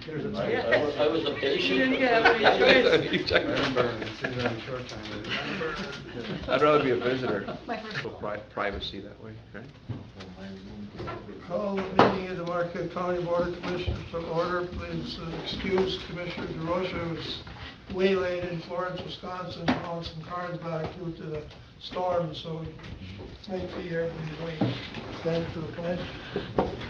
There's a I was a patient. You didn't have any choice. I'd rather be a visitor. Privacy that way, right? Call the meeting of the Marquette County Board of Commissioners to order. Please excuse Commissioner DeRosa, who was waylaid in Florence, Wisconsin, hauling some cars back due to the storm, so he might be here when he's waiting. Stand for the pledge.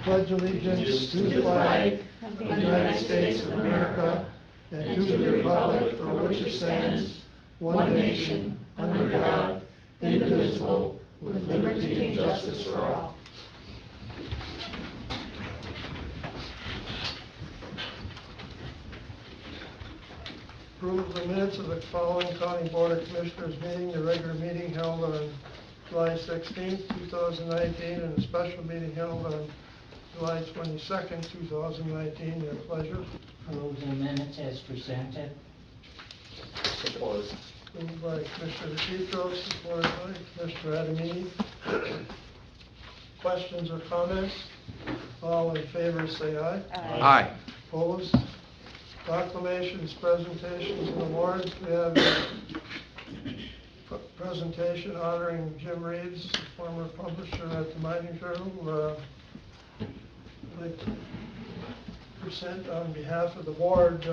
Pledge allegiance to the flag of the United States of America and to the republic for which it stands, one nation, under God, indivisible, with liberty and justice for all. Approval of the minutes of the following County Board of Commissioners meeting, the regular meeting held on July 16th, 2019, and a special meeting held on July 22nd, 2019. Your pleasure. Approve the minutes as presented. Support. Moved by Commissioner DePietro, supported by Commissioner Adamini. Questions or comments? All in favor say aye. Aye. Opposed? Proclamations, presentations, and awards. We have a presentation honoring Jim Reeves, former publisher at the Mining Journal. I'd like to present on behalf of the board,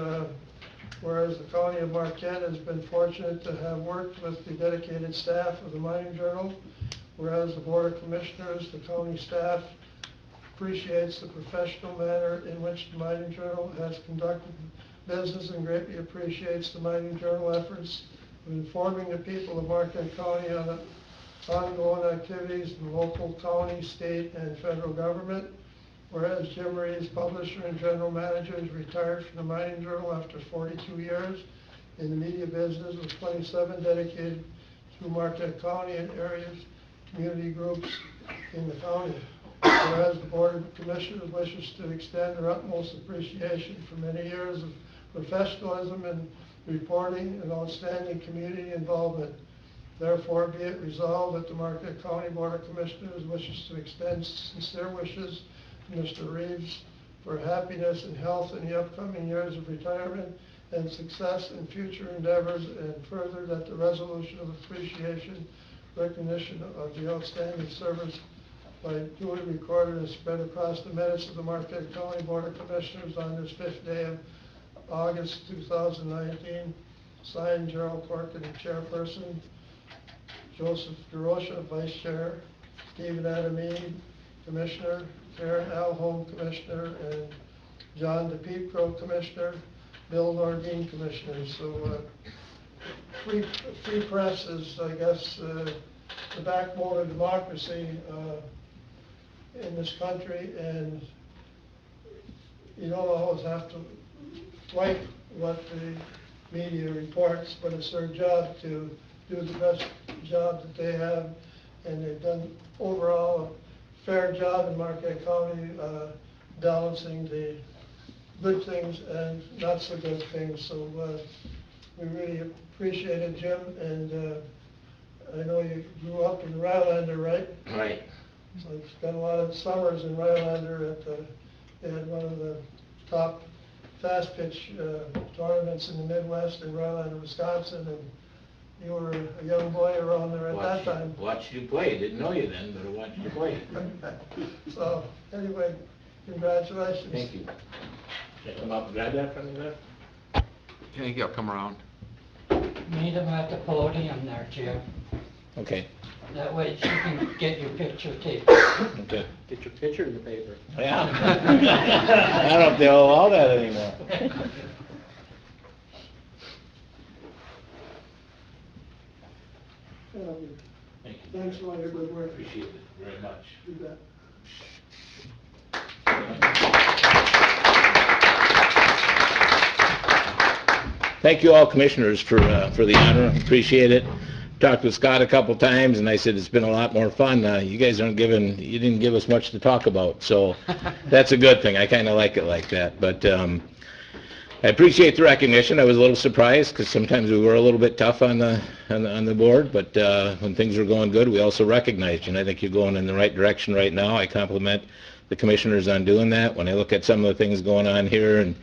whereas the County of Marquette has been fortunate to have worked with the dedicated staff of the Mining Journal, whereas the Board of Commissioners, the county staff, appreciates the professional manner in which the Mining Journal has conducted business and greatly appreciates the Mining Journal efforts of informing the people of Marquette County on the ongoing activities in local, county, state, and federal government. Whereas Jim Reeves, publisher and general manager, is retired from the Mining Journal after 42 years in the media business, with 27 dedicated to Marquette County and areas, community groups in the county. Whereas the Board of Commissioners wishes to extend their utmost appreciation for many years of professionalism in reporting and outstanding community involvement. Therefore, be it resolved that the Marquette County Board of Commissioners wishes to extend sincere wishes to Mr. Reeves for happiness and health in the upcoming years of retirement and success in future endeavors, and further that the resolution of appreciation, recognition of the outstanding service by duly recorded and spread across the minutes of the Marquette County Board of Commissioners on this 5th day of August 2019. Signed, Gerald Corkin, Chairperson, Joseph DeRosa, Vice Chair, Stephen Adamini, Commissioner, Karen Alholm, Commissioner, and John DePietro, Commissioner, Bill Nordine, Commissioner. So free press is, I guess, the backbone of democracy in this country, and you don't always have to like what the media reports, but it's their job to do the best job that they have, and they've done overall a fair job in Marquette County balancing the good things and not so good things. So we really appreciate it, Jim, and I know you grew up in Rylander, right? Right. So I spent a lot of summers in Rylander they had one of the top fast pitch tournaments in the Midwest in Rylander, Wisconsin, and you were a young boy around there at that time. Watched you play. Didn't know you then, but I watched you play. So anyway, congratulations. Thank you. Should I come up and grab that from you there? Yeah, I'll come around. Meet him at the podium there, Jim. Okay. That way you can get your picture taken. Okay. Get your picture in the paper. Yeah. I don't know if they'll allow that anymore. Thank you. Thanks for all your good work. Appreciate it very much. You bet. Thank you all commissioners for the honor. Appreciate it. Talked with Scott a couple times, and I said it's been a lot more fun. You guys you didn't give us much to talk about, so that's a good thing. I kind of like it like that. But I appreciate the recognition. I was a little surprised because sometimes we were a little bit tough on the board, but when things were going good, we also recognized you, and I think you're going in the right direction right now. I compliment the commissioners on doing that. When I look at some of the things going on here and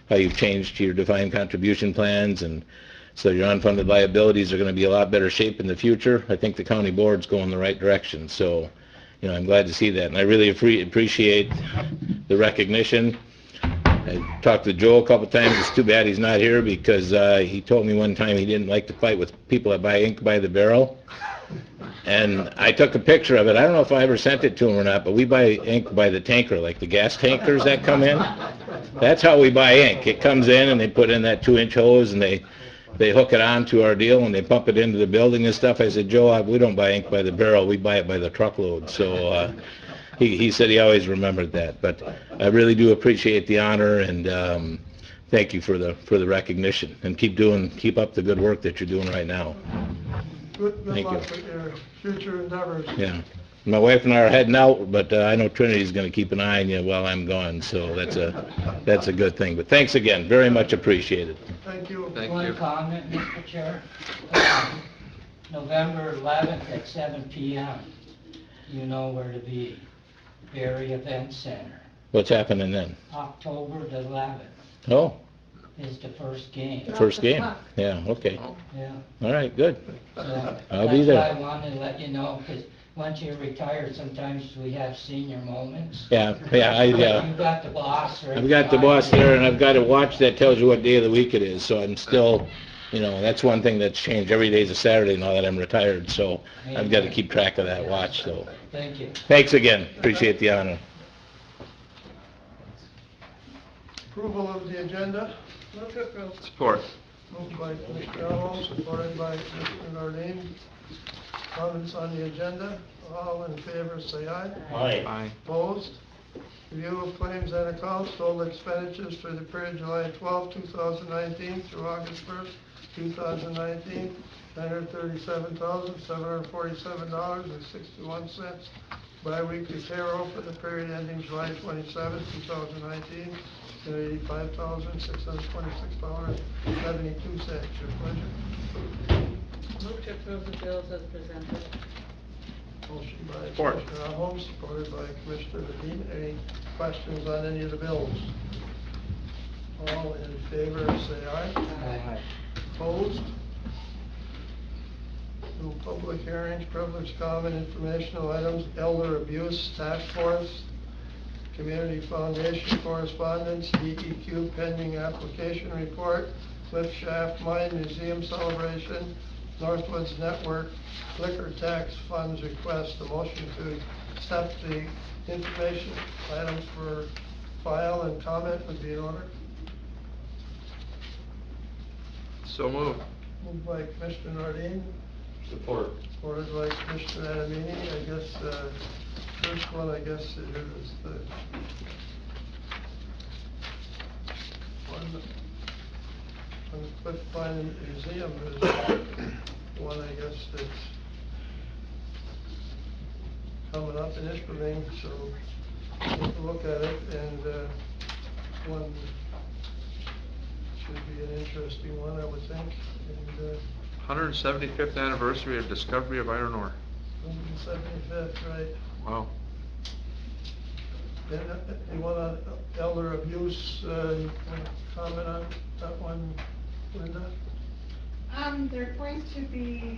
how you've changed your defined contribution plans, and so your unfunded liabilities are going to be a lot better shape in the future. I think the county board's going the right direction, so, you know, I'm glad to see that, and I really appreciate the recognition. I talked to Joe a couple times. It's too bad he's not here, because he told me one time he didn't like to fight with people that buy ink by the barrel. And I took a picture of it. I don't know if I ever sent it to him or not, but we buy ink by the tanker, like the gas tankers that come in. That's how we buy ink. It comes in and they put in that 2-inch hose and they hook it onto our deal and they pump it into the building and stuff. I said, Joe, we don't buy ink by the barrel. We buy it by the truckload. So he said he always remembered that. But I really do appreciate the honor, and thank you for the recognition. And keep up the good work that you're doing right now. Good Thank luck you. with your future endeavors. Yeah. My wife and I are heading out, but I know Trinity's going to keep an eye on you while I'm gone, so that's a good thing. But thanks again, very much appreciated. Thank you. Thank One you. comment, Mr. Chair. November 11th at 7 p.m., you know where to be. Berry Event Center. What's happening then? October the 11th Oh, is the first game. first game. Yeah, okay. Yeah. All right, good. So I'll be there. That's why I wanted to let you know, because once you're retired, sometimes we have senior moments. Yeah. You've got the boss right I've got the boss there, and I've got a watch that tells you what day of the week it is, so I'm still, you know, that's one thing that's changed. Every day's a Saturday now that I'm retired, so I've got to keep track of that watch, so. Thank you. Thanks again, appreciate the honor. Approval of the agenda. Support. Moved by Commissioner Elmo, supported by Commissioner Nordine. Comments on the agenda? All in favor, say aye. Aye. Opposed? Review of claims and accounts, total expenditures for the period July 12, 2019 through August 1st, 2019, $937,747.61. Biweekly payroll for the period ending July 27, 2019, $85,626.72. Your pleasure. Move to approve the bills as presented. Motion by Support. Commissioner Arnold, supported by Commissioner Levine. Any questions on any of the bills? All in favor, say aye. Aye. Opposed? No public hearings, privileged comment, informational items, elder abuse task force, community foundation correspondence, DEQ pending application report, Cliff Shaft Mine Museum celebration, Northwoods Network liquor tax funds request. A motion to accept the information items for file and comment would be in order. So moved. Moved by Commissioner Nordine, Support. supported by Commissioner Adamini. I guess, first one, I guess, is the one on the Cliff Mine Museum is one, I guess, that's coming up in Ishpeming, so take a look at it, and one should be an interesting one, I would think, and 175th anniversary of discovery of iron ore. 175th, right. Wow. And you want elder abuse, you want to comment on that one, Linda? They're going to be,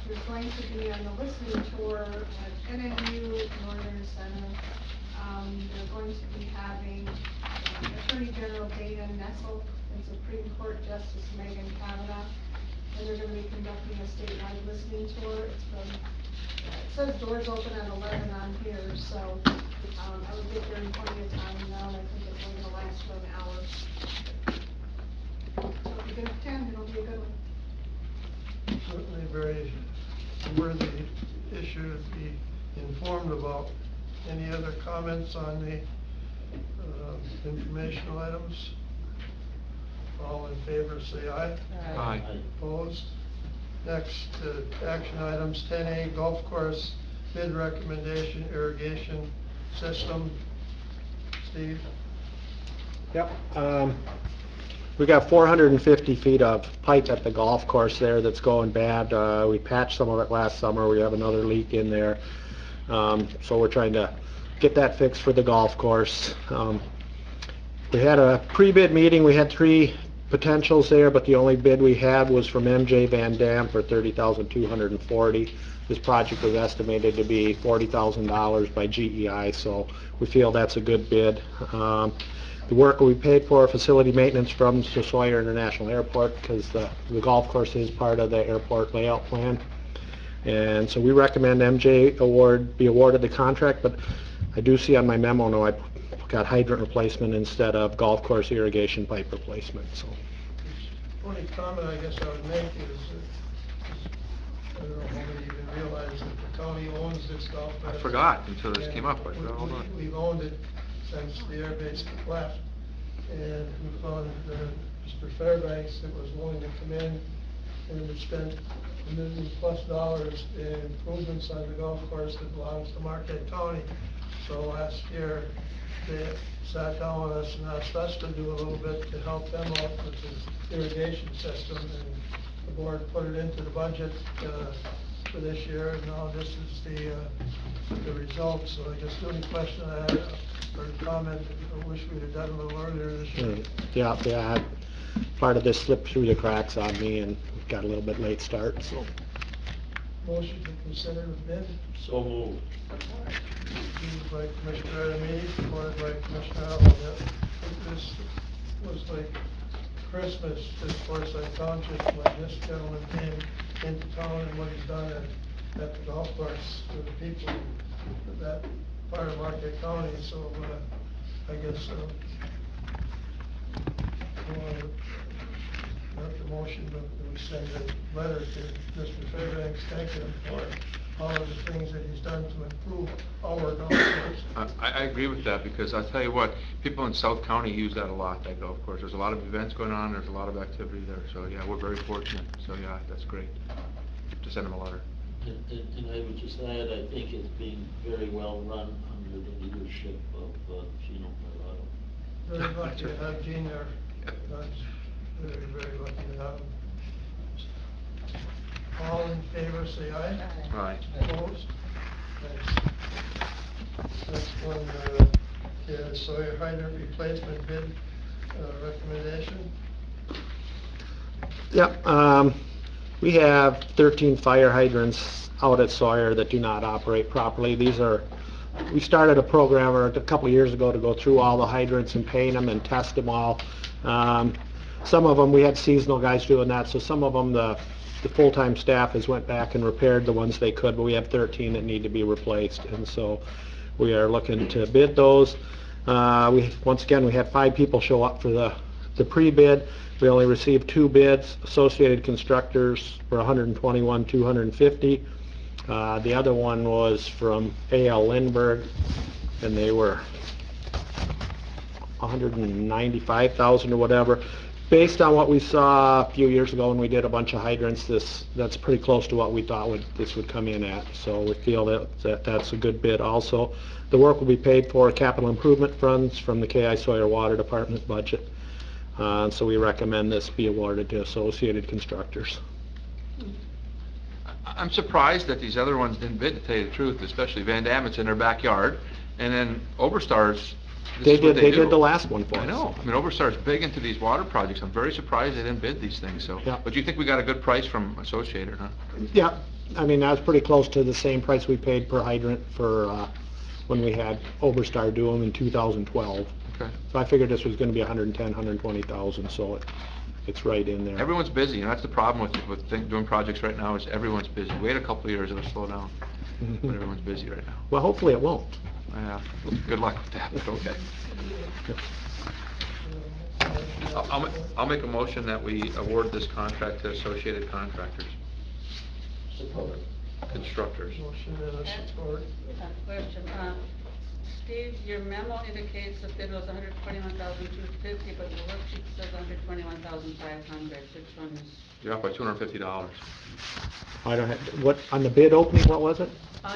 there's going to be on the listening tour at NMU Northern Center. They're going to be having Attorney General Dana Nessel and Supreme Court Justice Megan Kavanaugh. And they're going to be conducting a statewide listening tour. It's from, it says doors open at 11 on here, so I would get there in plenty of time now, and I think it's only going to last for an hour. So if you can attend, it'll be a good one. Certainly very worthy issue to be informed about. Any other comments on the informational items? All in favor, say aye. Aye. Opposed? Next, action items 10A, golf course bid recommendation, irrigation system. Steve? Yep, we got 450 feet of pipe at the golf course there that's going bad. We patched some of it last summer. We have another leak in there. So we're trying to get that fixed for the golf course. The We had a pre-bid meeting, we had 3 potentials there, but the only bid we had was from MJ Van Dam for $30,240. This project was estimated to be $40,000 by GEI, so we feel that's a good bid. The work we paid for facility maintenance from Sawyer International Airport, because the golf course is part of the airport layout plan. And so we recommend MJ be awarded the contract, but I do see on my memo now I got hydrant replacement instead of golf course irrigation pipe replacement, so. Only comment I guess I would make is that, I don't know how many even realize that the county owns this golf I course. forgot until this came up. We've owned it since the air base left, and we found Mr. Fairbanks that was willing to come in, and we spent $1 million+ in improvements on the golf course that belongs to Marquette County. So last year, they sat down with us and asked us to do a little bit to help them out with the irrigation system, and the board put it into the budget for this year, and now this is the result. So I guess the only question I had, or comment, I wish we'd have done a little earlier this year. Yeah, part of this slipped through the cracks on me and got a little bit late start, so. Motion to consider the bid. So moved. Moved by Commissioner Adamini, supported by Commissioner Arnold. This was like Christmas to Forsyth Township when this gentleman came into town and what he's done at the golf course for the people of that part of Marquette County. So I guess not the motion, but we send a letter to Mr. Fairbanks thanking him for all of the things that he's done to improve our golf course. I agree with that, because I'll tell you what, people in South County use that a lot, that golf course. There's a lot of events going on, there's a lot of activity there, so yeah, we're very fortunate. So yeah, that's great to send them a letter. And I would just add, I think it's being very well run under the leadership of Gino Parlato. Very lucky to have Gene there. That's very, very lucky to have him. All in favor, say aye. Aye. Opposed? Thanks. Next one, Sawyer hydrant replacement bid recommendation. Yep, we have 13 fire hydrants out at Sawyer that do not operate properly. We started a program a couple of years ago to go through all the hydrants and paint them and test them all. Some of them, we had seasonal guys doing that, so some of them, the full-time staff has went back and repaired the ones they could, but we have 13 that need to be replaced, and so we are looking to bid those. Once again, we had 5 people show up for the pre-bid. We only received 2 bids. Associated Constructors for $121,250. The other one was from A.L. Lindbergh, and they were $195,000 or whatever. Based on what we saw a few years ago when we did a bunch of hydrants, that's pretty close to what we thought this would come in at. So we feel that's a good bid also. The work will be paid for capital improvement funds from the K.I. Sawyer Water Department budget. So we recommend this be awarded to Associated Constructors. I'm surprised that these other ones didn't bid, to tell you the truth, especially Van Dam, it's in their backyard, and then Overstar's, They did the last one for us. I know. I mean, Overstar's big into these water projects. I'm very surprised they didn't bid these things, so. Yeah. But you think we got a good price from Associated, huh? Yeah, I mean, that was pretty close to the same price we paid per hydrant for, when we had Overstar do them in 2012. Okay. So I figured this was gonna be 110, 120,000, so it's right in there. Everyone's busy, and that's the problem with doing projects right now, is everyone's busy. Wait a couple of years, it'll slow down. But everyone's busy right now. Well, hopefully it won't. Yeah, good luck with that, but okay. I'll make a motion that we award this contract to Associated Contractors, Support. Constructors. Motion and a support. Question, Steve, your memo indicates the bid was $121,250, but the worksheet says $121,500. Which one is? You're up by $250. I don't have, what, on the bid opening, what was it?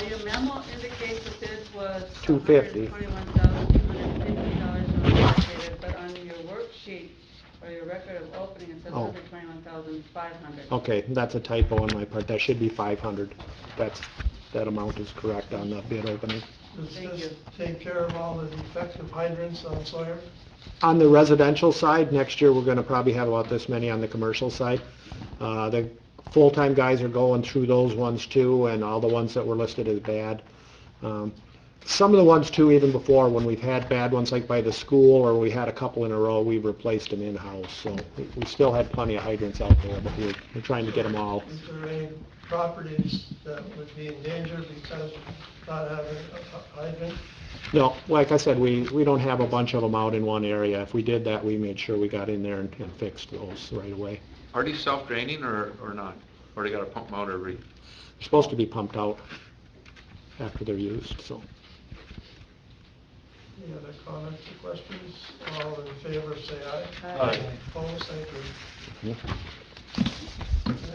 Your memo indicates the bid was $250. $121,250 but on your worksheet, or your record of opening, it says Oh. $121,500. Okay, that's a typo on my part. That should be 500. That amount is correct on the bid opening. Does Thank this you. take care of all the defective hydrants on Sawyer? On the residential side, next year, we're gonna probably have about this many on the commercial side. The full-time guys are going through those ones too, and all the ones that were listed as bad. Some of the ones too, even before, when we've had bad ones like by the school, or we had a couple in a row, we've replaced them in-house. So we still had plenty of hydrants out there, but we're trying to get them all. Is there any properties that would be in danger because of not having a hydrant? No, like I said, we don't have a bunch of them out in one area. If we did that, we made sure we got in there and fixed those right away. Are these self-draining or not? Or they got to pump them out every? They're supposed to be pumped out after they're used, so. Any other comments or questions? All in favor, say aye. Aye. Opposed, thank you. Next,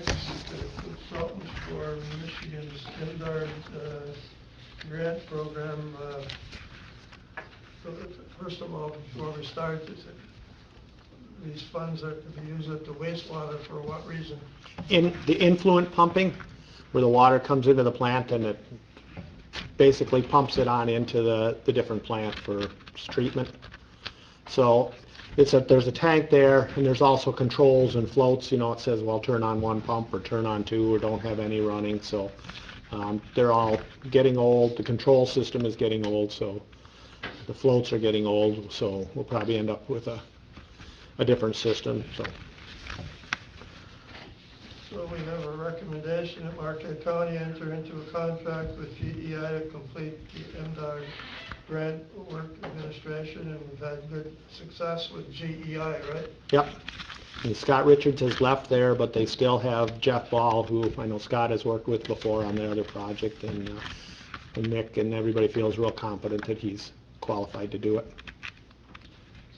consultants for Michigan's MDARD grant program. So first of all, before we start, these funds are to be used at the wastewater for what reason? In the influent pumping, where the water comes into the plant and it basically pumps it on into the different plant for treatment. So there's a tank there, and there's also controls and floats. You know, it says, well, turn on one pump or turn on two, or don't have any running. So they're all getting old. The control system is getting old, so the floats are getting old. So we'll probably end up with a different system. So we have a recommendation that Marquette County enter into a contract with GEI to complete the MDOT grant work administration, and we've had good success with GEI, right? Yep. And Scott Richards has left there, but they still have Jeff Ball, who I know Scott has worked with before on the other project, and Nick, and everybody feels real confident that he's qualified to do it.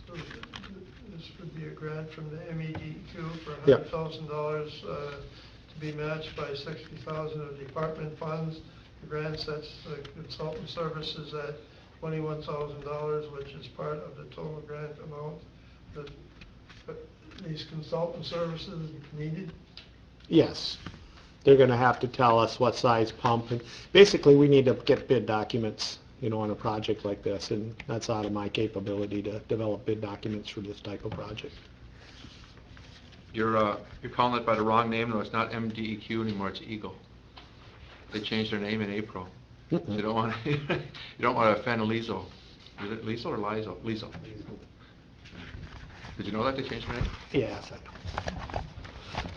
So this would be a grant from the MEDQ for Yep. $100,000 to be matched by $60,000 of department funds. The grant sets the consultant services at $21,000, which is part of the total grant amount. But these consultant services needed? Yes. They're going to have to tell us what size pump, and basically we need to get bid documents, you know, on a project like this, and that's out of my capability to develop bid documents for this type of project. You're calling it by the wrong name, though. It's not MDEQ anymore, it's Eagle. They changed their name in April. You don't want to offend Liesel. Is it Liesel or Liesel? Liesel. Did you know that they changed their name? Yes, I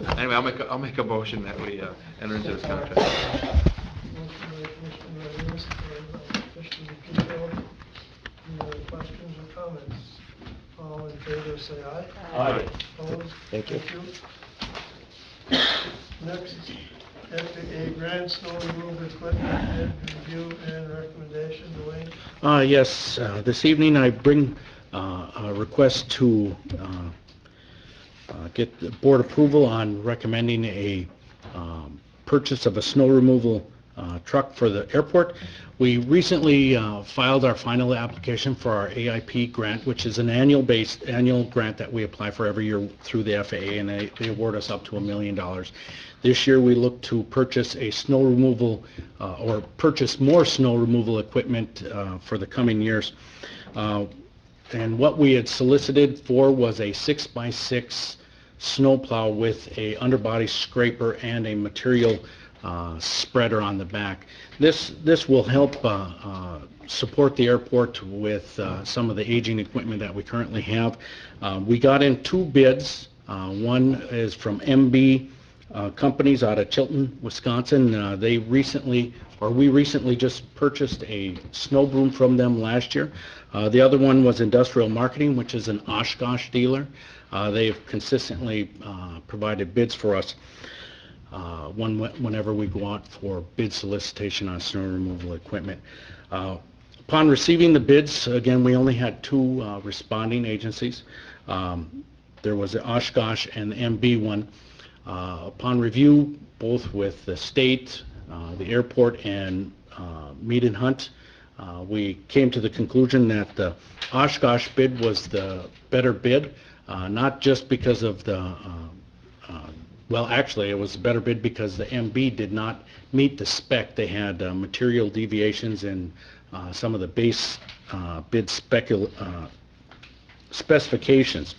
know. Anyway, I'll make a motion that we enter into this contract. Motion by Commissioner Rodriguez, Commissioner Pito. Any other questions or comments? All in favor, say aye. Aye. Opposed? Thank you. Next, FAA grant snow removal equipment bid review and recommendation. Dwayne? Yes, this evening I bring a request to get the board approval on recommending a purchase of a snow removal truck for the airport. We recently filed our final application for our AIP grant, which is an annual grant that we apply for every year through the FAA, and they award us up to $1 million. This year we look to purchase a snow removal or purchase more snow removal equipment for the coming years. And what we had solicited for was a 6x6 snowplow with a underbody scraper and a material spreader on the back. This will help support the airport with some of the aging equipment that we currently have. We got in 2 bids. One is from MB Companies out of Chilton, Wisconsin. We recently just purchased a snow broom from them last year. The other one was Industrial Marketing, which is an Oshkosh dealer. They've consistently provided bids for us whenever we go out for bid solicitation on snow removal equipment. Upon receiving the bids, again, we only had 2 responding agencies. There was the Oshkosh and the MB one. Upon review, both with the state, the airport, and Mead and Hunt, we came to the conclusion that the Oshkosh bid was the better bid, not just because of the well, actually, it was a better bid because the MB did not meet the spec. They had material deviations in some of the base bid specifications.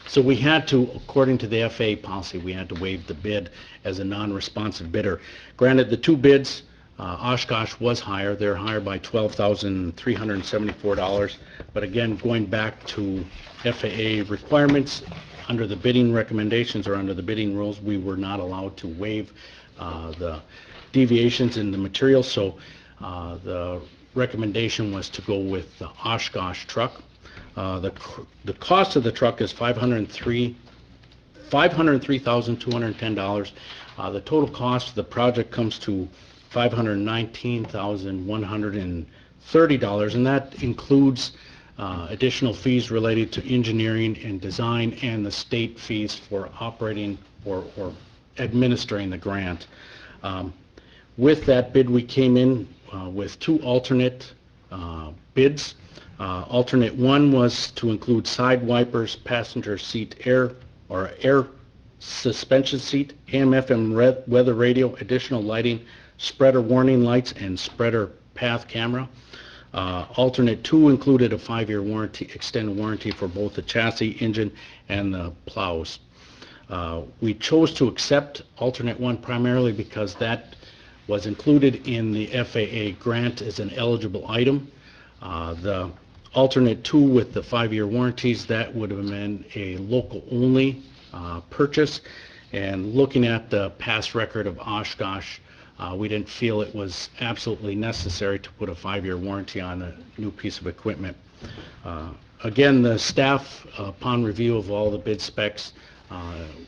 So we had to, according to the FAA policy, we had to waive the bid as a non-responsive bidder. Granted, the two bids, Oshkosh was higher. They're higher by $12,374. But again, going back to FAA requirements, under the bidding recommendations or under the bidding rules, we were not allowed to waive the deviations in the material. So the recommendation was to go with the Oshkosh truck. The cost of the truck is $503,210. The total cost of the project comes to $519,130, and that includes additional fees related to engineering and design and the state fees for operating or administering the grant. With that bid, we came in with two alternate bids. Alternate one was to include side wipers, passenger seat air suspension seat, AM/FM weather radio, additional lighting, spreader warning lights, and spreader path camera. Alternate two included a 5-year warranty, extended warranty for both the chassis, engine, and the plows. We chose to accept alternate one primarily because that was included in the FAA grant as an eligible item. The alternate two with the 5-year warranties, that would have been a local only purchase. And looking at the past record of Oshkosh, we didn't feel it was absolutely necessary to put a 5-year warranty on a new piece of equipment. Again, the staff, upon review of all the bid specs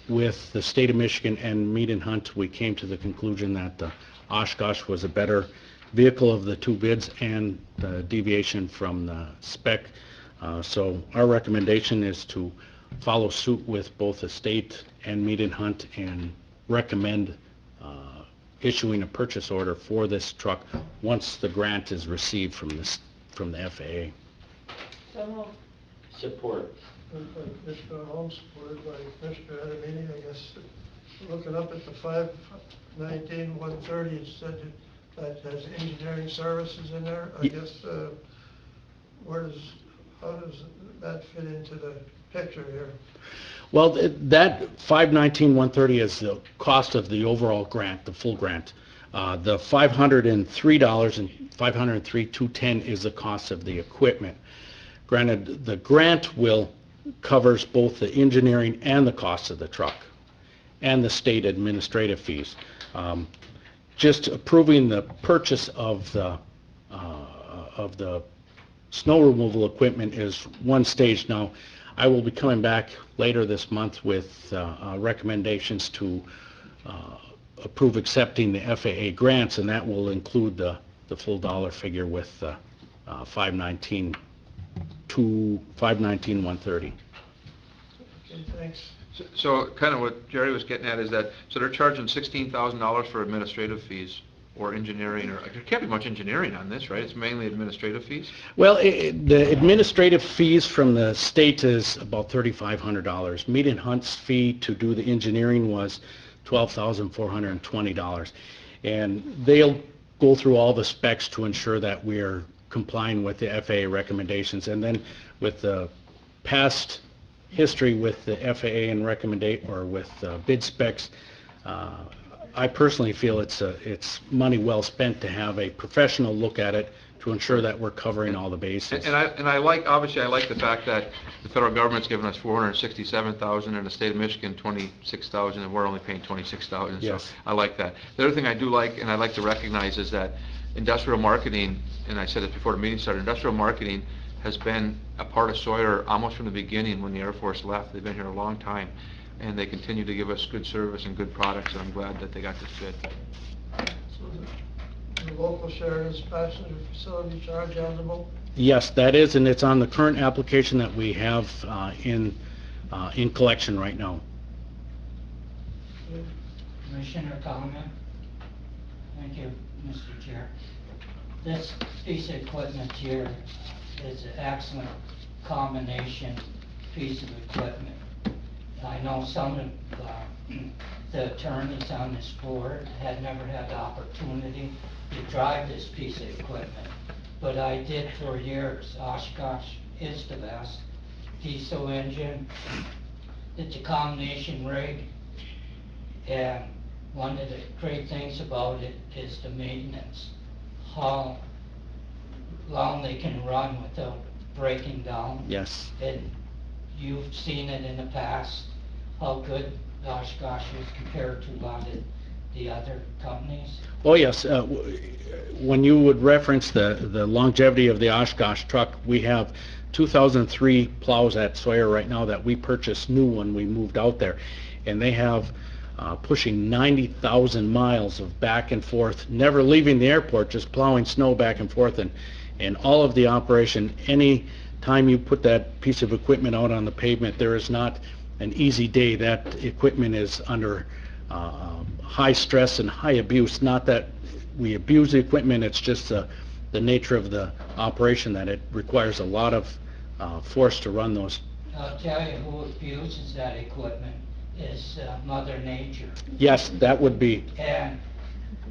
with the state of Michigan and Mead and Hunt, we came to the conclusion that the Oshkosh was a better vehicle of the two bids and the deviation from the spec. So our recommendation is to follow suit with both the state and Mead and Hunt and recommend issuing a purchase order for this truck once the grant is received from the FAA. So moved. Support. Moved by Commissioner Holmes, supported by Commissioner Adamini. I guess, looking up at the 519-130, it said that has engineering services in there. I guess, how does that fit into the picture here? Well, that 519-130 is the cost of the overall grant, the full grant. The $503 and $503,210 is the cost of the equipment. Granted, the grant covers both the engineering and the cost of the truck and the state administrative fees. Just approving the purchase of the snow removal equipment is one stage. Now, I will be coming back later this month with recommendations to approve accepting the FAA grants, and that will include the full dollar figure with 519-130. Okay, thanks. So kind of what Jerry was getting at is that, so they're charging $16,000 for administrative fees or engineering, or there can't be much engineering on this, right? It's mainly administrative fees? Well, the administrative fees from the state is about $3,500. Mead and Hunt's fee to do the engineering was $12,420. And they'll go through all the specs to ensure that we're complying with the FAA recommendations. And then with the past history with the FAA and with bid specs, I personally feel it's money well spent to have a professional look at it to ensure that we're covering all the bases. And I like, obviously, I like the fact that the federal government's given us $467,000 and the state of Michigan $26,000, and we're only paying $26,000. Yes. So I like that. The other thing I do like, and I like to recognize, is that industrial marketing, and I said it before the meeting started, industrial marketing has been a part of Sawyer almost from the beginning when the Air Force left. They've been here a long time, and they continue to give us good service and good products, and I'm glad that they got this bid. So the local share is passenger facility charge eligible? Yes, that is, and it's on the current application that we have in collection right now. Commissioner comment? Thank you, Mr. Chair. This piece of equipment here is an excellent combination piece of equipment. I know some of the attorneys on this board had never had the opportunity to drive this piece of equipment, but I did for years. Oshkosh is the best diesel engine. It's a combination rig, and one of the great things about it is the maintenance. How long they can run without breaking down. Yes. And you've seen it in the past, how good Oshkosh is compared to a lot of the other companies. Oh, yes. When you would reference the longevity of the Oshkosh truck, we have 2003 plows at Sawyer right now that we purchased new when we moved out there. And they have pushing 90,000 miles of back and forth, never leaving the airport, just plowing snow back and forth. And all of the operation, any time you put that piece of equipment out on the pavement, there is not an easy day. That equipment is under high stress and high abuse. Not that we abuse the equipment, it's just the nature of the operation that it requires a lot of force to run those. I'll tell you who abuses that equipment is Mother Nature. Yes, that would be. And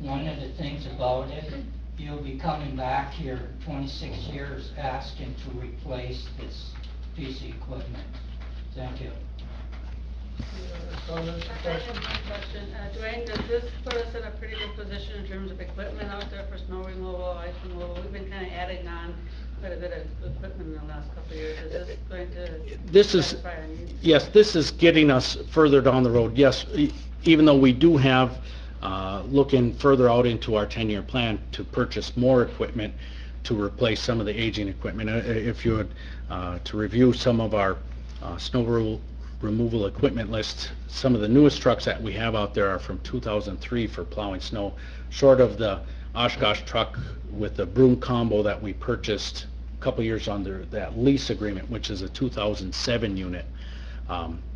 one of the things about it, you'll be coming back here 26 years asking to replace this piece of equipment. Thank you. Comments, I have one question. Dwayne, does this put us in a pretty good position in terms of equipment out there for snow removal, ice removal? We've been kind of adding on quite a bit of equipment in the last couple of years. Is this going to satisfy our needs? Yes, this is getting us further down the road. Yes, even though we do have, looking further out into our 10-year plan to purchase more equipment to replace some of the aging equipment. If you would, to review some of our snow removal equipment lists, some of the newest trucks that we have out there are from 2003 for plowing snow, short of the Oshkosh truck with the broom combo that we purchased a couple years under that lease agreement, which is a 2007 unit.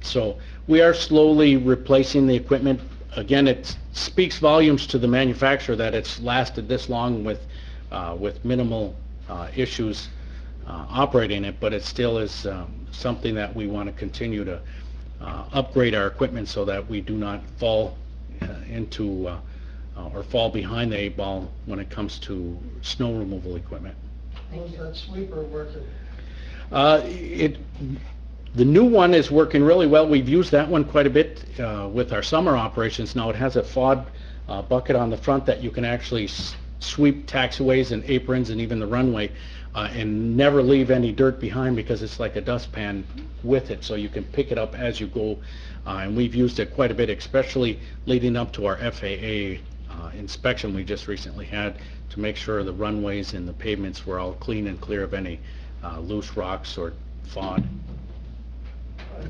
So we are slowly replacing the equipment. Again, it speaks volumes to the manufacturer that it's lasted this long with minimal issues operating it, but it still is something that we want to continue to upgrade our equipment so that we do not fall into or fall behind the 8 ball when it comes to snow removal equipment. how's that sweeper working? The new one is working really well. We've used that one quite a bit with our summer operations. Now it has a FOD bucket on the front that you can actually sweep taxiways and aprons and even the runway and never leave any dirt behind because it's like a dustpan with it, so you can pick it up as you go. And we've used it quite a bit, especially leading up to our FAA inspection we just recently had to make sure the runways and the pavements were all clean and clear of any loose rocks or FOD.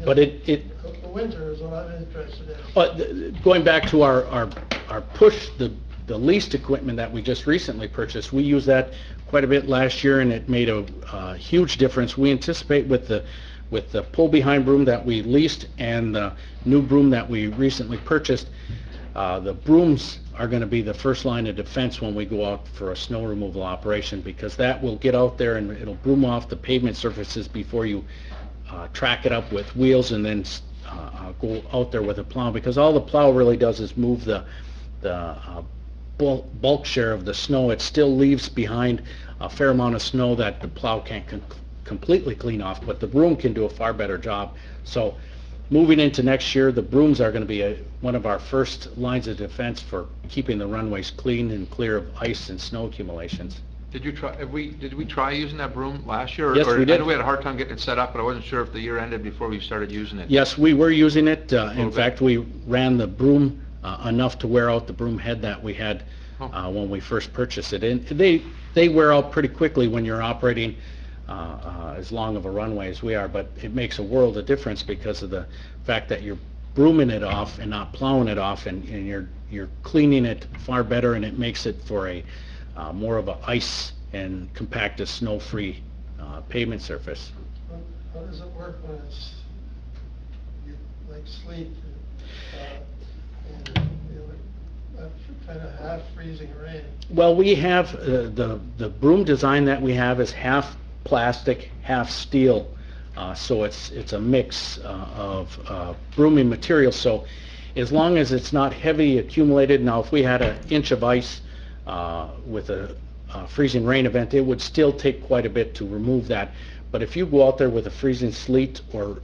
But The winter is what I'm interested in. But going back to our push, the leased equipment that we just recently purchased, we used that quite a bit last year, and it made a huge difference. We anticipate with the pull-behind broom that we leased and the new broom that we recently purchased, the brooms are going to be the first line of defense when we go out for a snow removal operation, because that will get out there and it'll broom off the pavement surfaces before you track it up with wheels and then go out there with a plow, because all the plow really does is move the bulk share of the snow. It still leaves behind a fair amount of snow that the plow can't completely clean off, but the broom can do a far better job. So moving into next year, the brooms are going to be one of our first lines of defense for keeping the runways clean and clear of ice and snow accumulations. Did we try using that broom last year? Yes, we did. I know we had a hard time getting it set up, but I wasn't sure if the year ended before we started using it. Yes, we were using it. In bit. fact, we ran the broom enough to wear out the broom head that we had when we first purchased it. And they wear out pretty quickly when you're operating as long of a runway as we are, but it makes a world of difference because of the fact that you're brooming it off and not plowing it off, and you're cleaning it far better, and it makes it for a more of a ice and compacted snow-free pavement surface. How does it work when it's like sleet and kind of half freezing rain? Well, we have the broom design that we have is half plastic, half steel, so it's a mix of brooming material. So as long as it's not heavy accumulated, now if we had an inch of ice with a freezing rain event, it would still take quite a bit to remove that. But if you go out there with a freezing sleet or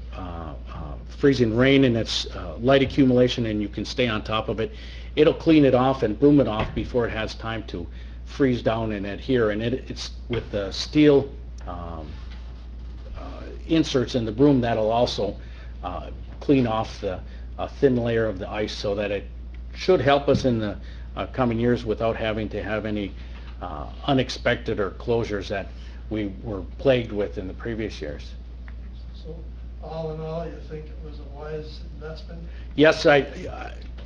freezing rain and it's light accumulation and you can stay on top of it, it'll clean it off and broom it off before it has time to freeze down and adhere. And it's with the steel inserts in the broom that'll also clean off the thin layer of the ice, so that it should help us in the coming years without having to have any unexpected or closures that we were plagued with in the previous years. So all in all, you think it was a wise investment? Yes,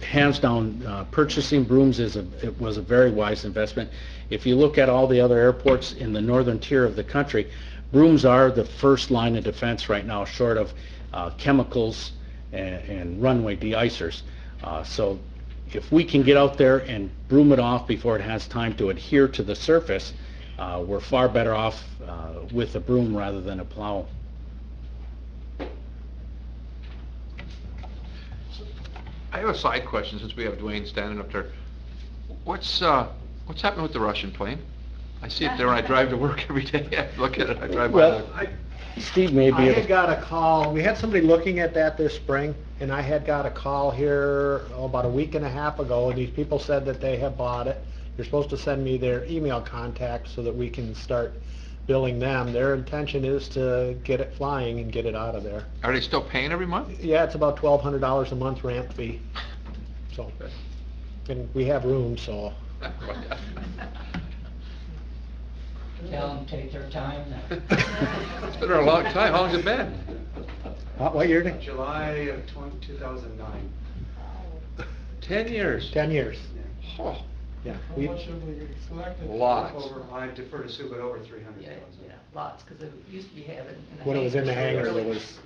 hands down, purchasing brooms it was a very wise investment. If you look at all the other airports in the northern tier of the country, brooms are the first line of defense right now, short of chemicals and runway de-icers. So if we can get out there and broom it off before it has time to adhere to the surface, we're far better off with a broom rather than a plow. I have a side question since we have Dwayne standing up there. What's happening with the Russian plane? I see it there when I drive to work every day. I look at it, I drive by Well, there. Steve may be I able had got a call, we had somebody looking at that this spring, and I had got a call here about a week and a half ago, and these people said that they have bought it. They're supposed to send me their email contact so that we can start billing them. Their intention is to get it flying and get it out of there. Are they still paying every month? Yeah, it's about $1,200 a month ramp fee. So, and we have room, so. Tell them take their time then. It's been there a long time. How long's it been? What year? Nick? July of 2009. 10 years. 10 years. Oh, Yeah. How we- much have we collected? lots. I defer to Sue, but over 300,000. Yeah, lots, because it used to be having in the When it was in the hangar, really- there was,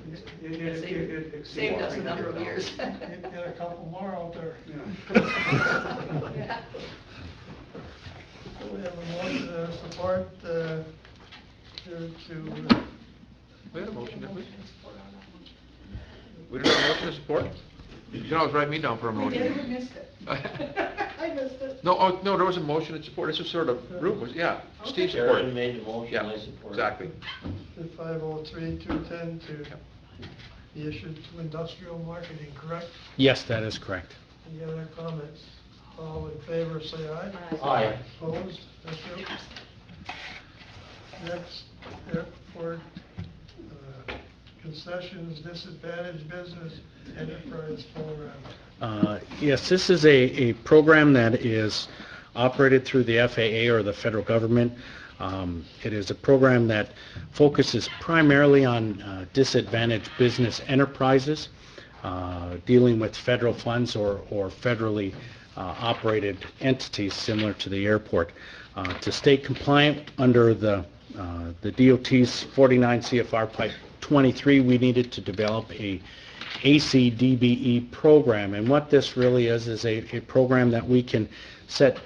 It Saved us a number of years. Get a couple more out there. Yeah. We have a motion to support, to, We had a motion, didn't we? We didn't have a motion to support? You can always write me down for a We did, we motion. missed it. I missed it. No, there was a motion to support. This was sort of group, yeah. Steve Jerry supported. made the motion, Yeah, I support it. exactly. 503-210 to be issued to industrial marketing, correct? Yes, that is correct. Any other comments? All in favor, say aye. Aye. Opposed? Thank you. Next, airport concessions disadvantaged business enterprise program. Yes, this is a program that is operated through the FAA or the federal government. It is a program that focuses primarily on disadvantaged business enterprises, dealing with federal funds or federally operated entities similar to the airport. To stay compliant under the DOT's 49 CFR Part 23, we needed to develop a ACDBE program, and what this really is a program that we can set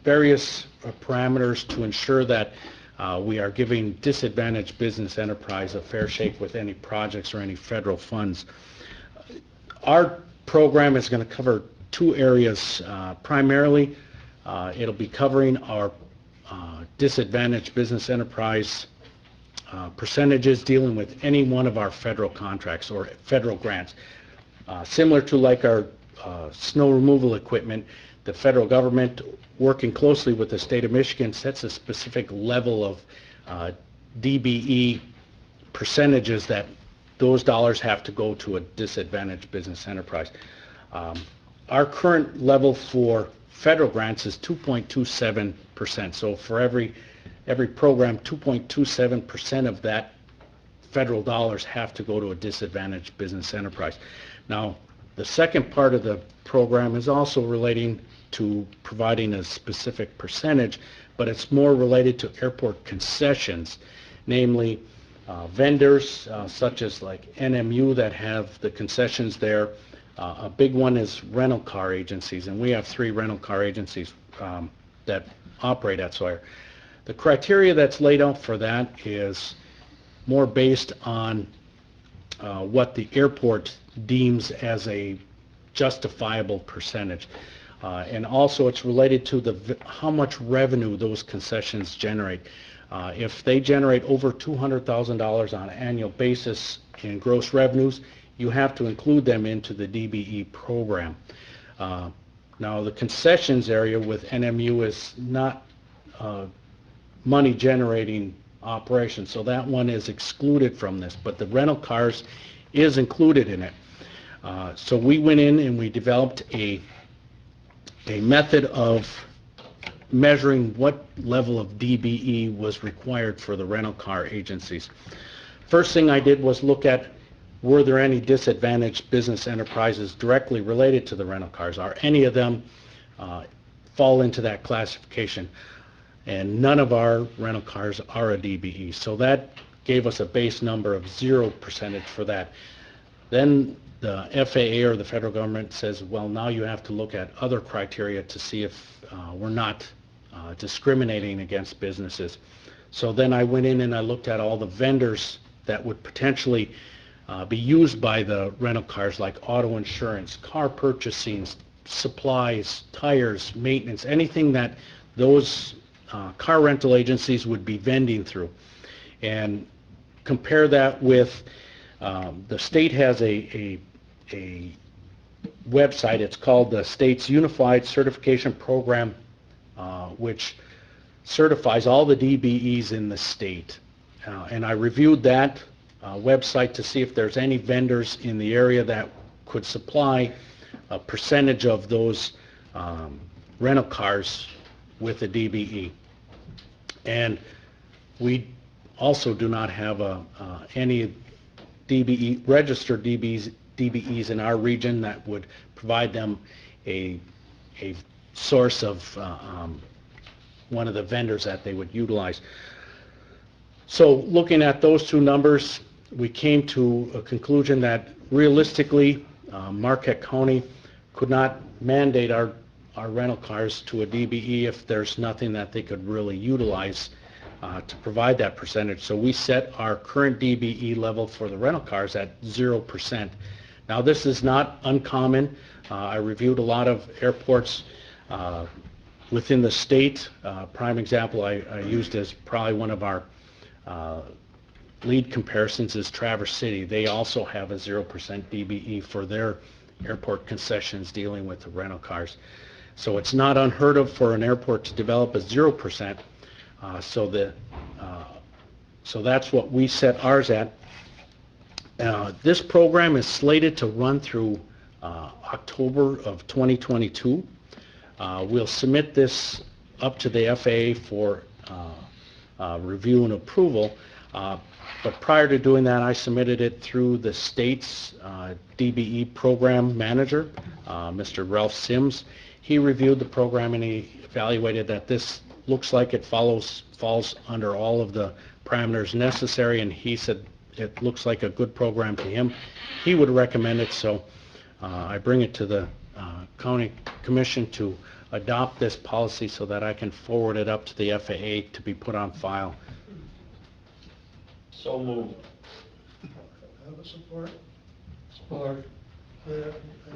various parameters to ensure that we are giving disadvantaged business enterprise a fair shake with any projects or any federal funds. Our program is going to cover two areas. Primarily, it'll be covering our disadvantaged business enterprise percentages dealing with any one of our federal contracts or federal grants. Similar to like our snow removal equipment, the federal government, working closely with the state of Michigan, sets a specific level of DBE percentages that those dollars have to go to a disadvantaged business enterprise. Our current level for federal grants is 2.27%. So for every program, 2.27% of that federal dollars have to go to a disadvantaged business enterprise. Now, the second part of the program is also relating to providing a specific percentage, but it's more related to airport concessions, namely vendors such as like NMU that have the concessions there. A big one is rental car agencies, and we have 3 rental car agencies that operate at Sawyer. The criteria that's laid out for that is more based on what the airport deems as a justifiable percentage. And also it's related to how much revenue those concessions generate. If they generate over $200,000 on an annual basis in gross revenues, you have to include them into the DBE program. Now, the concessions area with NMU is not money-generating operation, so that one is excluded from this, but the rental cars is included in it. So we went in and we developed a method of measuring what level of DBE was required for the rental car agencies. First thing I did was look at, were there any disadvantaged business enterprises directly related to the rental cars? Are any of them fall into that classification? And none of our rental cars are a DBE. So that gave us a base number of 0% for that. Then the FAA or the federal government says, well, now you have to look at other criteria to see if we're not discriminating against businesses. So then I went in and I looked at all the vendors that would potentially be used by the rental cars, like auto insurance, car purchasing, supplies, tires, maintenance, anything that those car rental agencies would be vending through. And compare that with the state has a website. It's called the State's Unified Certification Program, which certifies all the DBEs in the state. And I reviewed that website to see if there's any vendors in the area that could supply a percentage of those rental cars with a DBE. And we also do not have any DBE, registered DBEs in our region that would provide them a source of one of the vendors that they would utilize. So looking at those two numbers, we came to a conclusion that realistically Marquette County could not mandate our rental cars to a DBE if there's nothing that they could really utilize to provide that percentage. So we set our current DBE level for the rental cars at 0%. Now this is not uncommon. I reviewed a lot of airports within the state. Prime example I used as probably one of our lead comparisons is Traverse City. They also have a 0% DBE for their airport concessions dealing with the rental cars. So it's not unheard of for an airport to develop a 0%. So that's what we set ours at. This program is slated to run through October of 2022. We'll submit this up to the FAA for review and approval. But prior to doing that, I submitted it through the state's DBE program manager, Mr. Ralph Sims. He reviewed the program and he evaluated that this looks like it falls under all of the parameters necessary, and he said it looks like a good program to him. He would recommend it, so I bring it to the county commission to adopt this policy so that I can forward it up to the FAA to be put on file. So moved. Have a support? Support. I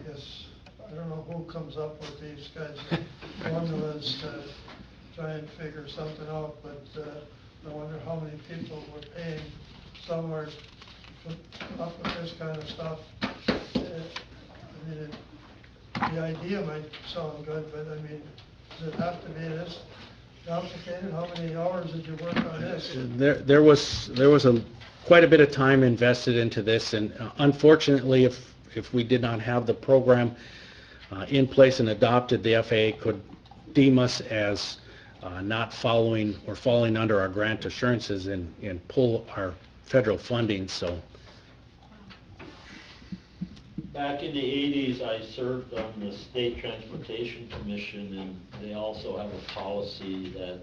guess, I don't know who comes up with these kinds of formulas to try and figure something out, but I wonder how many people were paying somewhere to up with this kind of stuff. I mean, the idea might sound good, but I mean, does it have to be this complicated? How many hours did you work on this? There was quite a bit of time invested into this, and unfortunately, if we did not have the program in place and adopted, the FAA could deem us as not following or falling under our grant assurances and pull our federal funding. So Back in the 80s, I served on the State Transportation Commission, and they also have a policy that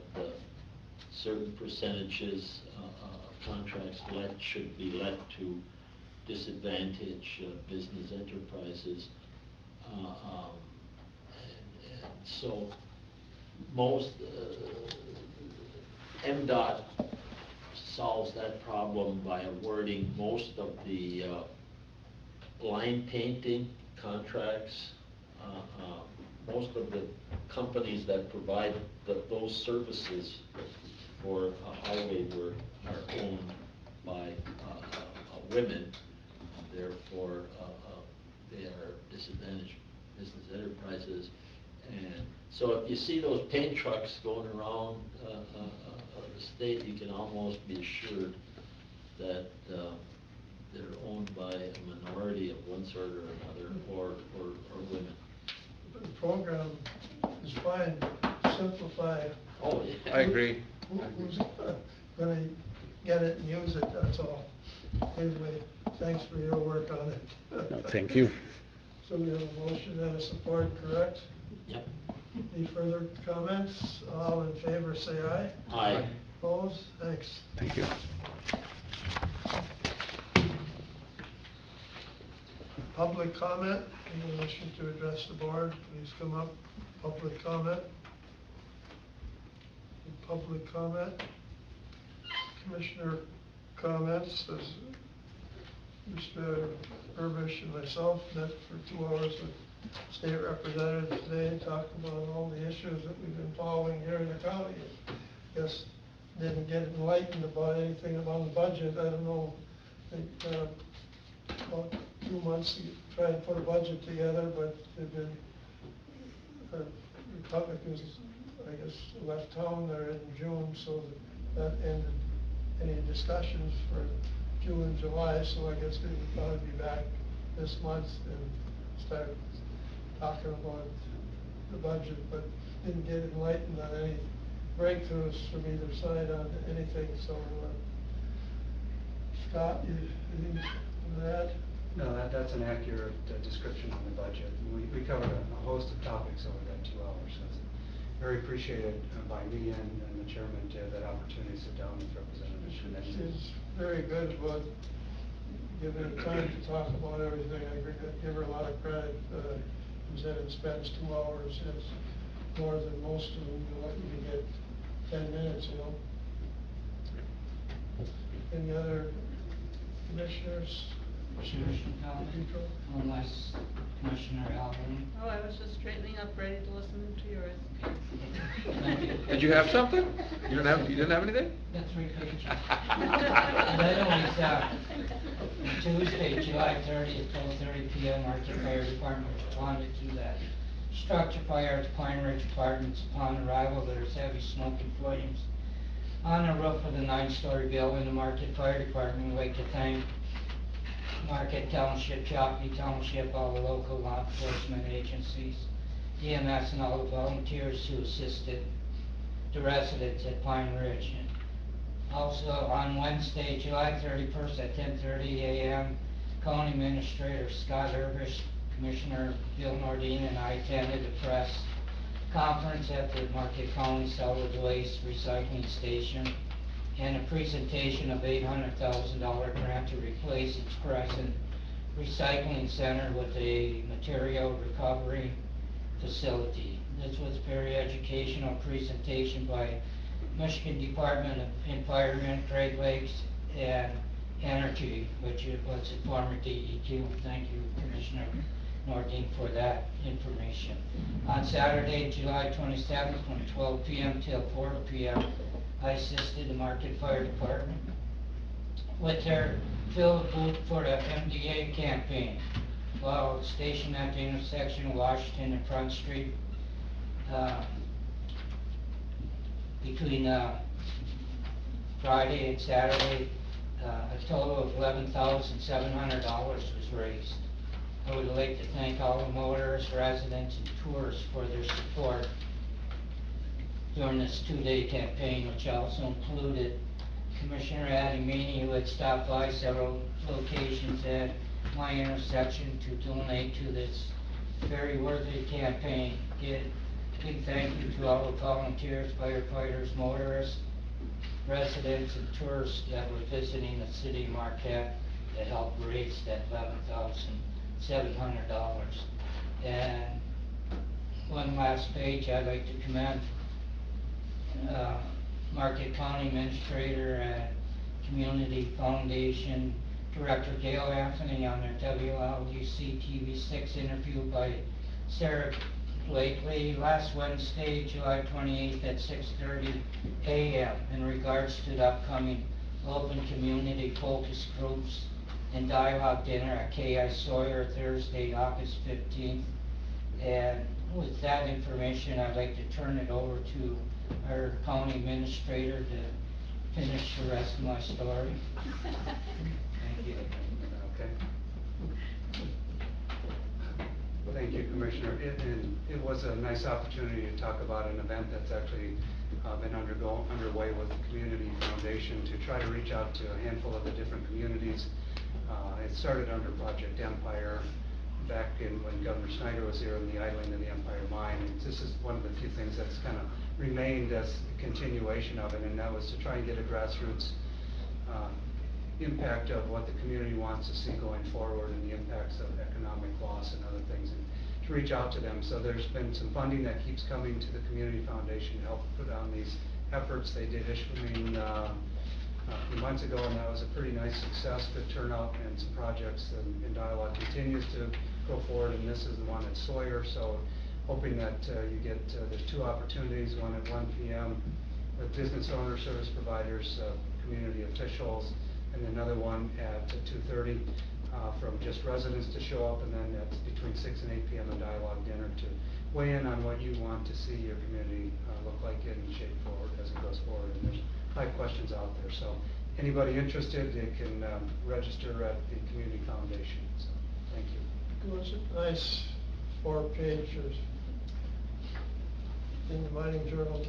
certain percentages of contracts should be let to disadvantaged business enterprises. And so most MDOT solves that problem by awarding most of the line painting contracts. Most of the companies that provide those services for highway work are owned by women. Therefore, they are disadvantaged business enterprises. And so if you see those paint trucks going around the state, you can almost be assured that they're owned by a minority of one sort or another, or women. The program is fine, simplify. Oh, yeah. I agree. Who's gonna get it and use it, that's all. Anyway, thanks for your work on it. No, thank you. So we have a motion and a support, correct? Yep. Any further comments? All in favor, say aye. Aye. Opposed? Thanks. Thank you. Public comment, anyone wishing to address the board, please come up. Public comment. Public comment. Commissioner comments, as Mr. Burbish and myself met for 2 hours with state representatives today, talking about all the issues that we've been following here in the county. Guess didn't get enlightened about anything about the budget. I don't know, I think, about 2 months to try and put a budget together, but they've been, Republicans, I guess, left town there in June, so that ended any discussions for June and July, so I guess they would probably be back this month and start talking about the budget, but didn't get enlightened on any breakthroughs from either side on anything, so, Scott, you think that? No, that's an accurate description on the budget. We covered a host of topics over that 2 hours, so it's very appreciated by me and the chairman to have that opportunity to sit down with representatives. She's very good about giving her time to talk about everything. I give her a lot of credit. Representative spends 2 hours, it's more than most of them, let you get 10 minutes, you know. Any other commissioners? Commissioner Calvin, unless Commissioner Alvin. Oh, I was just straightening up, ready to listen to yours. Thank you. Did you have something? You didn't have anything? Got 3 pages. Then it was, Tuesday, July 30th, 12:30 p.m., Marquette Fire Department responded to that structure fire at the Pine Ridge Apartments. Upon arrival, there was heavy smoke and flames on the roof of the 9-story building. The Marquette Fire Department would like to thank Marquette Township, Choctaw Township, all the local law enforcement agencies, EMS, and all the volunteers who assisted the residents at Pine Ridge. And also on Wednesday, July 31st at 10:30 a.m., County Administrator Scott Urbish, Commissioner Bill Nordine, and I attended a press conference at the Marquette County Solid Waste Recycling Station and a presentation of $800,000 grant to replace its present recycling center with a material recovery facility. This was a very educational presentation by Michigan Department of Environment, Great Lakes, and Energy, which was a former DEQ. Thank you, Commissioner Nordine, for that information. On Saturday, July 27th, from 12 p.m. till 4 p.m., I assisted the Marquette Fire Department with their fill booth for the MDA campaign. While stationed at the intersection of Washington and Front Street, between Friday and Saturday, a total of $11,700 was raised. I would like to thank all the motorists, residents, and tourists for their support during this 2-day campaign, which also included Commissioner Adamini, who had stopped by several locations at my intersection to donate to this very worthy campaign. Big thank you to all the volunteers, firefighters, motorists, residents, and tourists that were visiting the city of Marquette that helped raise that $11,700. And one last page, I'd like to commend Marquette County Administrator and Community Foundation Director Gail Anthony on their WLUC TV6 interview by Sarah lately, last Wednesday, July 28th at 6:30 a.m. in regards to the upcoming open community focus groups and dialogue dinner at K.I. Sawyer Thursday, August 15th. And with that information, I'd like to turn it over to our county administrator to finish the rest of my story. Thank you. Okay. Thank you, Commissioner. It was a nice opportunity to talk about an event that's actually been underway with the Community Foundation to try to reach out to a handful of the different communities. It started under Project Empire back when Governor Snyder was here in the idling of the Empire Mine. And this is one of the few things that's kind of remained as a continuation of it, and that was to try and get a grassroots impact of what the community wants to see going forward and the impacts of economic loss and other things, and to reach out to them. So there's been some funding that keeps coming to the Community Foundation to help put on these efforts. They did issuing a few months ago, and that was a pretty nice success, good turnout, and some projects, and dialogue continues to go forward, and this is the one at Sawyer. So hoping that you get, there's two opportunities, one at 1 p.m. with business owners, service providers, community officials, and another one at 2:30 from just residents to show up, and then that's between 6 and 8 p.m. a dialogue dinner to weigh in on what you want to see your community look like and shape forward as it goes forward. And there's 5 questions out there, so anybody interested, they can register at the Community Foundation. So thank you. It was a nice 4-pagers in the Mining Journal,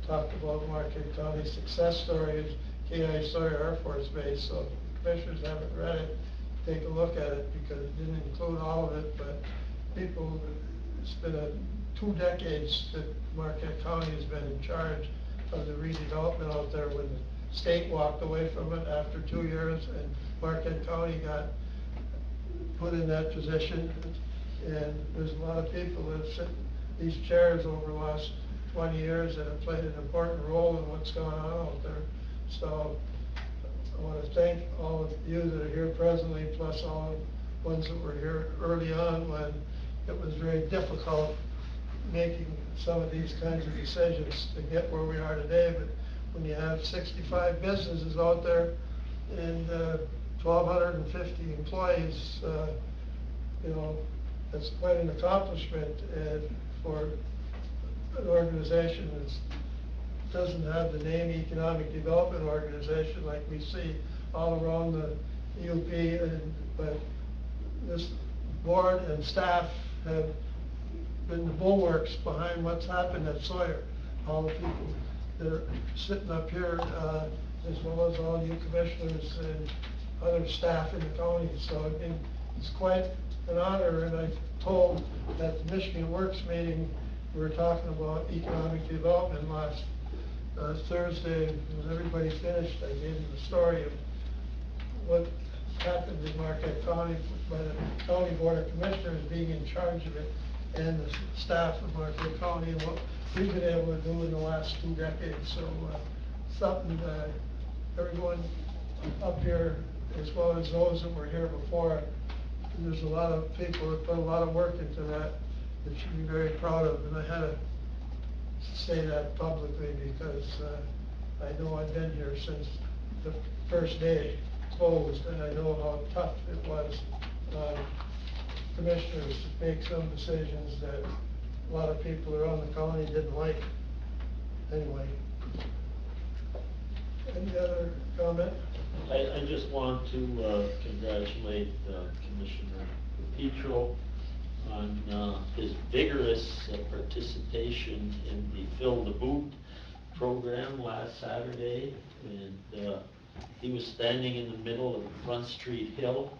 talked about Marquette County success stories, K.I. Sawyer Air Force Base, so if commissioners haven't read it, take a look at it, because it didn't include all of it, but people, it's been 2 decades that Marquette County has been in charge of the redevelopment out there, when the state walked away from it after 2 years, and Marquette County got put in that position. And there's a lot of people that sit in these chairs over the last 20 years that have played an important role in what's going on out there. So I want to thank all of you that are here presently, plus all the ones that were here early on when it was very difficult making some of these kinds of decisions to get where we are today. But when you have 65 businesses out there and 1,250 employees, you know, that's quite an accomplishment. And for an organization that doesn't have the name Economic Development Organization like we see all around the UP, but this board and staff have been the bulwarks behind what's happened at Sawyer. All the people that are sitting up here, as well as all you commissioners and other staff in the county. So it's quite an honor, and I told at the Michigan Works meeting, we were talking about economic development last Thursday. When everybody finished, I gave them the story of what happened in Marquette County by the County Board of Commissioners being in charge of it, and the staff of Marquette County, and what we've been able to do in the last 2 decades. So something everyone up here, as well as those that were here before, there's a lot of people that put a lot of work into that should be very proud of. And I had to say that publicly, because I know I've been here since the first day closed, and I know how tough it was commissioners to make some decisions that a lot of people around the county didn't like. Anyway, any other comment? I just want to congratulate Commissioner Petro on his vigorous participation in the Fill the Boot program last Saturday. And he was standing in the middle of Front Street Hill,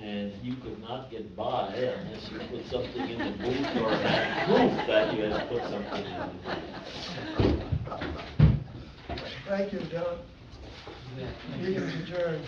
and you could not get by unless you put something in the boot or had proof that you had put something in the boot. Thank you, John. Yeah, thank Meeting you. adjourned.